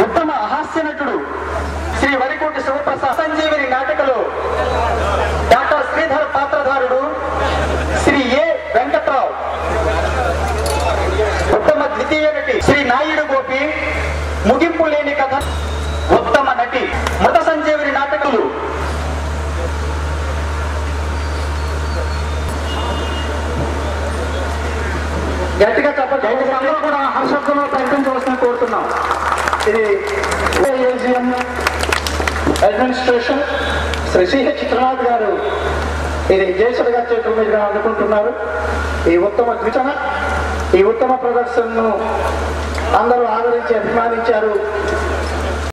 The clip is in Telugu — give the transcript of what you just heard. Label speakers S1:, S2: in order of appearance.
S1: ఉత్తమ హాస్య నటుడు శ్రీ వరికోటి శివప్రసాద్ సంజీవిని నాటకలో డాక్టర్ శ్రీధర్ పాత్రధారుడు శ్రీ ఏ వెంకట్రావు. ఉత్తమ ద్వితీయ నటి శ్రీ నాయుడు గోపి ముగింపు లేని కథ. ఉత్తమ నటి మృత సంజీవిని నాటకాలు గట్టిగా చెప్పండి. అందరూ కూడా హర్షత్వంలో ప్రకటించవలసిన కోరుతున్నాం. ఇది ఏజిఎం అడ్మినిస్ట్రేషన్ శ్రీ సిహెచ్ చిత్రనాథ్ గారు ఇది జయసుడు గారి చేతుల మీదుగా అందుకుంటున్నారు. ఈ ఉత్తమ ద్విచన ఈ ఉత్తమ ప్రదర్శనను అందరూ ఆదరించి అభిమానించారు.